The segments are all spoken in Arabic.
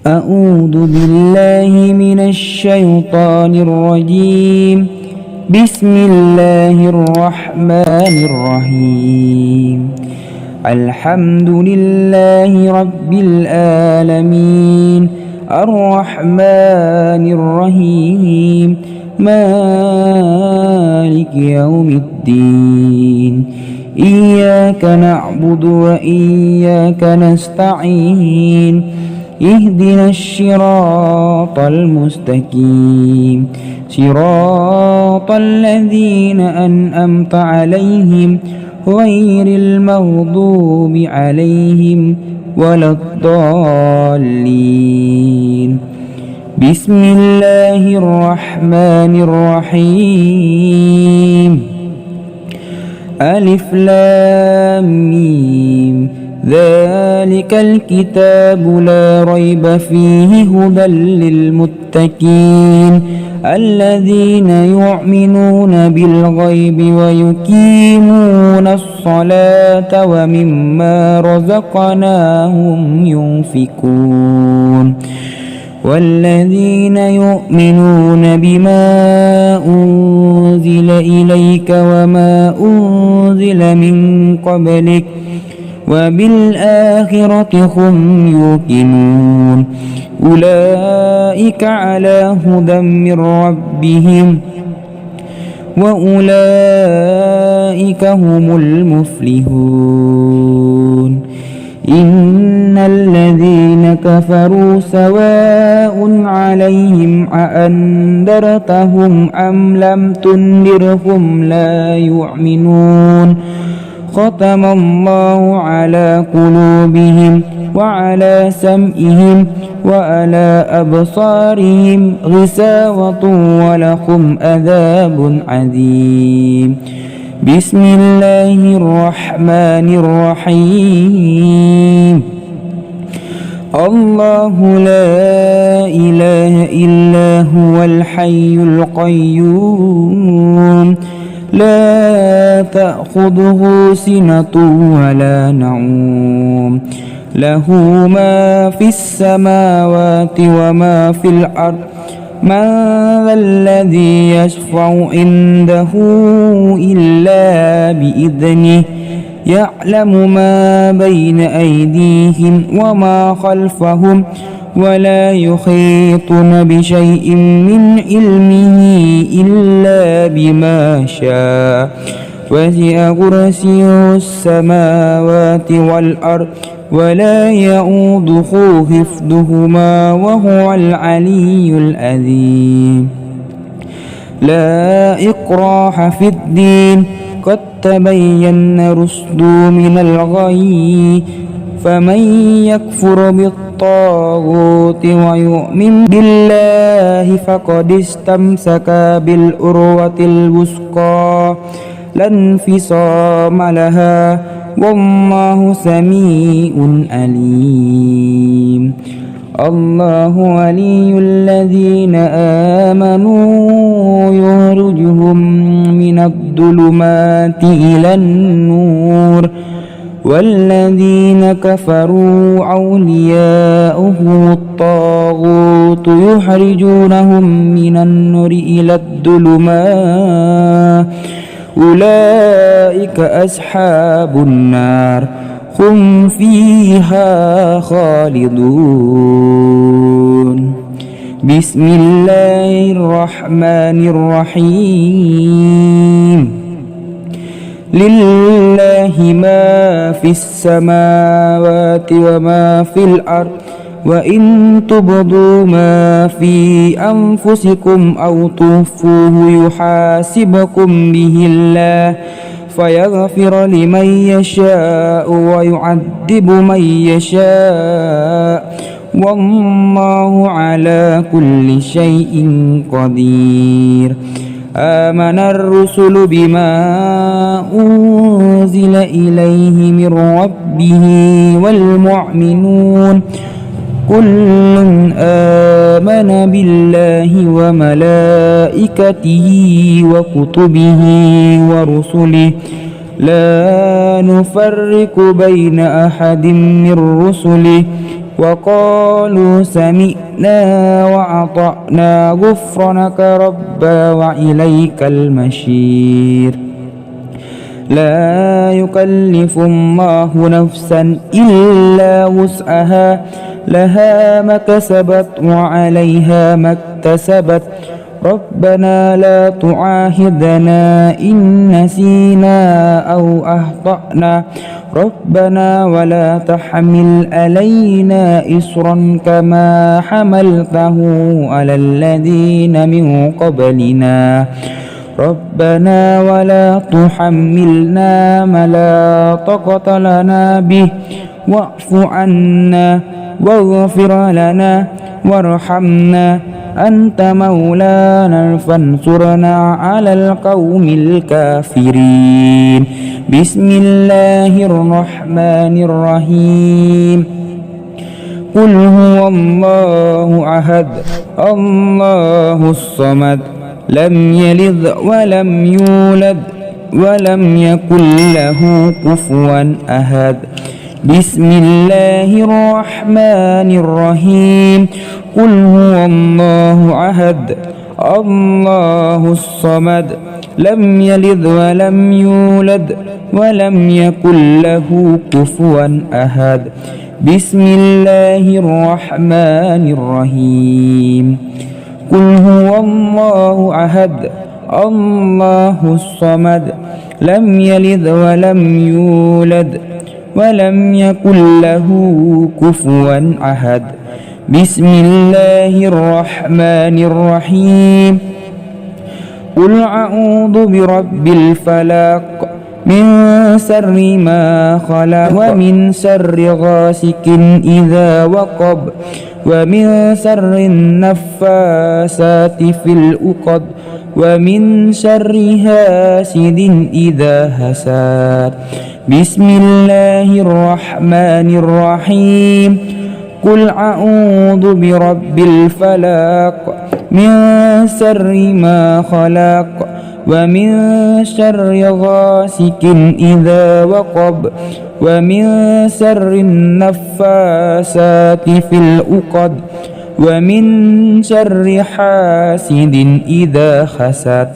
أعوذ بالله من الشيطان الرجيم. بسم الله الرحمن الرحيم. الحمد لله رب العالمين الرحمن الرحيم مالك يوم الدين. إياك نعبد وإياك نستعين. اهدنا الصراط المستقيم صراط الذين أنعمت عليهم غير المغضوب عليهم ولا الضالين. بسم الله الرحمن الرحيم. ألف لام ميم. ذلك الكتاب لا ريب فيه هدى للمتقين الذين يؤمنون بالغيب ويقيمون الصلاة ومما رزقناهم ينفقون والذين يؤمنون بما أنزل إليك وما أنزل من قبلك وبالآخرة هم يوقنون أولئك على هدى من ربهم وأولئك هم المفلحون. إن الذين كفروا سواء عليهم أأنذرتهم أم لم تنذرهم لا يؤمنون. ختم الله على قلوبهم وعلى سمعهم وعلى أبصارهم غشاوة ولهم عذاب عظيم. بسم الله الرحمن الرحيم. الله لا إله إلا هو الحي القيوم لا تأخذه سنة ولا نوم له ما في السماوات وما في الأرض من ذا الذي يشفع عنده إلا بإذنه يعلم ما بين أيديهم وما خلفهم ولا يحيطون بشيء من علمه إلا بما شاء وسع كرسيه السماوات والأرض ولا يؤوده حفظهما وهو العلي العظيم. لا إكراه في الدين قد تبين الرشد من الغي فمن يكفر بالطاغوت ويؤمن بالله فقد استمسك بالعروة الوثقى لا انفصام لها والله سميع عليم. الله ولي الذين آمنوا يخرجهم من الظلمات إلى النور والذين كفروا أولياؤهم الطاغوت يخرجونهم من النور إلى الظلمات أولئك أصحاب النار هم فيها خالدون. بسم الله الرحمن الرحيم. لله ما في السماوات وما في الأرض وإن تبدوا ما في أنفسكم أو تخفوه يحاسبكم به الله فيغفر لمن يشاء ويعذب من يشاء والله على كل شيء قدير. آمن الرسل بما أنزل إليه من ربه والمؤمنون كل آمن بالله وملائكته وكتبه ورسله لا نفرق بين أحد من رسله وقالوا سمعنا وأطعنا غفرانك ربنا وإليك المصير لا يكلف الله نفسا إلا وسعها لها ما كسبت وعليها ما اكتسبت ربنا لا تعاهدنا إن نسينا أو أخطأنا ربنا ولا تحمل علينا إصرا كما حملته على الذين من قبلنا ربنا ولا تحملنا ما لا طاقة لنا به واعف عنا واغفر لنا وارحمنا أنت مولانا فانصرنا على القوم الكافرين بسم الله الرحمن الرحيم قل هو الله أحد الله الصمد لم يلد ولم يولد ولم يكن له كفوا أحد بسم الله الرحمن الرحيم قل هو الله أحد الله الصمد لم يلد ولم يولد ولم يكن له كفوا أحد بسم الله الرحمن الرحيم قل هو الله أحد الله الصمد لم يلد ولم يولد ولم يكن له كفوا أحد بسم الله الرحمن الرحيم قل أعوذ برب الفلق من شر ما خلق ومن شر غاسق إذا وقب ومن شر النفاسات في العقد ومن شر حاسد إذا حسد بسم الله الرحمن الرحيم قل أعوذ برب الفلق من شر ما خلق ومن شر غاسق إذا وقب ومن شر النفاسات في العقد ومن شر حاسد إذا حسد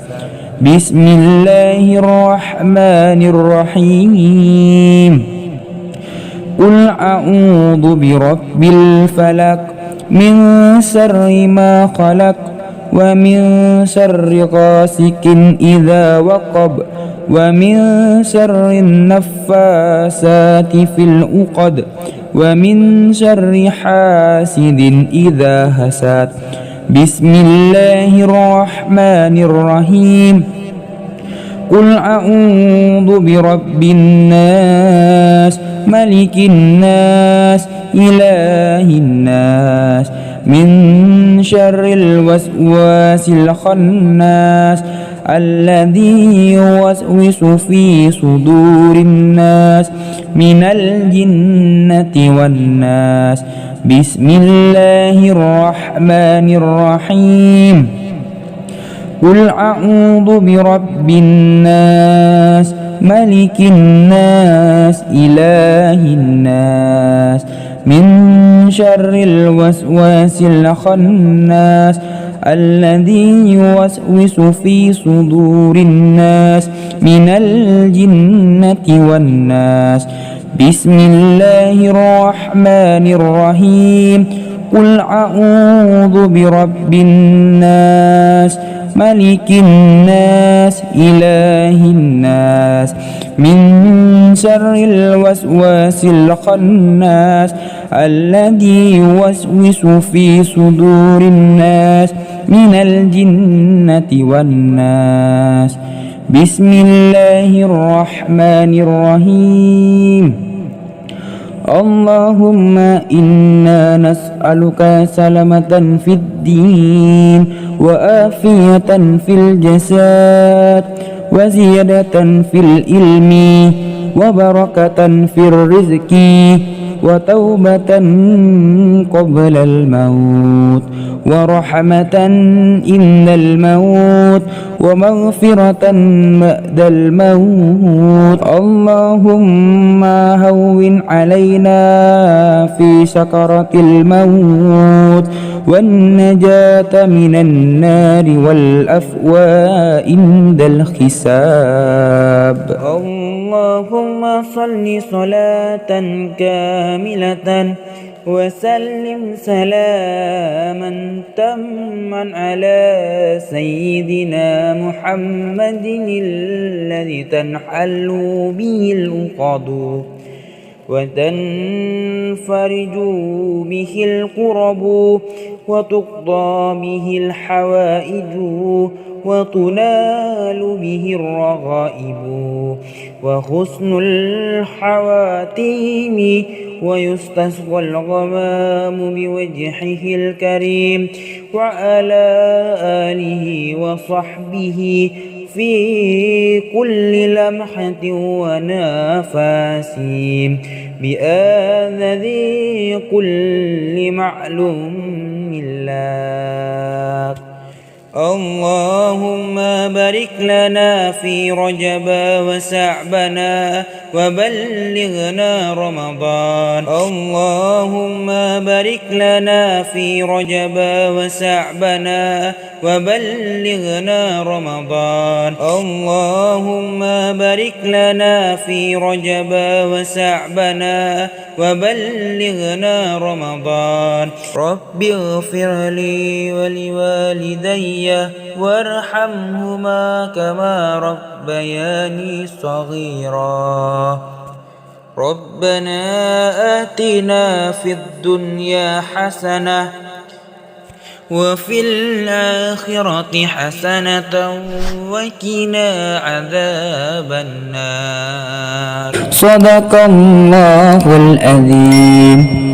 بسم الله الرحمن الرحيم قل أعوذ برب الفلق من شر ما خلق ومن شر غاسق إذا وقب ومن شر النفاسات في العقد ومن شر حاسد إذا حسد بسم الله الرحمن الرحيم قل أعوذ برب الناس ملك الناس إله الناس من شر الوسواس الخناس الذي يوسوس في صدور الناس من الجنة والناس بسم الله الرحمن الرحيم قل أعوذ برب الناس ملك الناس إله الناس من شر الوسواس الخناس الذي يوسوس في صدور الناس من الجنة والناس بسم الله الرحمن الرحيم قل أعوذ برب الناس ملك الناس إله الناس من شر الوسواس الخناس الذي يوسوس في صدور الناس من الجنة والناس بسم الله الرحمن الرحيم اللهم إنا نسألك سلامة في الدين وآفية في الجسد وزيادة في العلم وبركة في الرزق وتوبة قبل الموت ورحمة إن الموت ومغفرة بعد الموت. اللهم هون علينا في سكرة الموت والنجاة من النار والأفواء عند الحساب. اللهم صل صلاة كاملة وسلم سلاما تاما على سيدنا محمد الذي تنحل به العقد وتنفرج به الكرب وتقضى به الحوائج وتنال به الرغائب وحسن الحواتيم ويستسقى الغمام بوجهه الكريم وعلى آله وصحبه في كل لمحة ونفس بآذذ كل معلوم لك. اللهم بارك لنا في رجب وشعبنا وبلغنا رمضان. اللهم بارك لنا في رجب وشعبنا وبلغنا رمضان. اللهم بارك لنا في رجب وشعبنا وبلغنا رمضان. رب اغفر لي ولوالدي وارحمهما كما ربياني صغيرا. ربنا آتنا في الدنيا حسنة وفي الآخرة حسنة وقنا عذاب النار. صدق الله العظيم.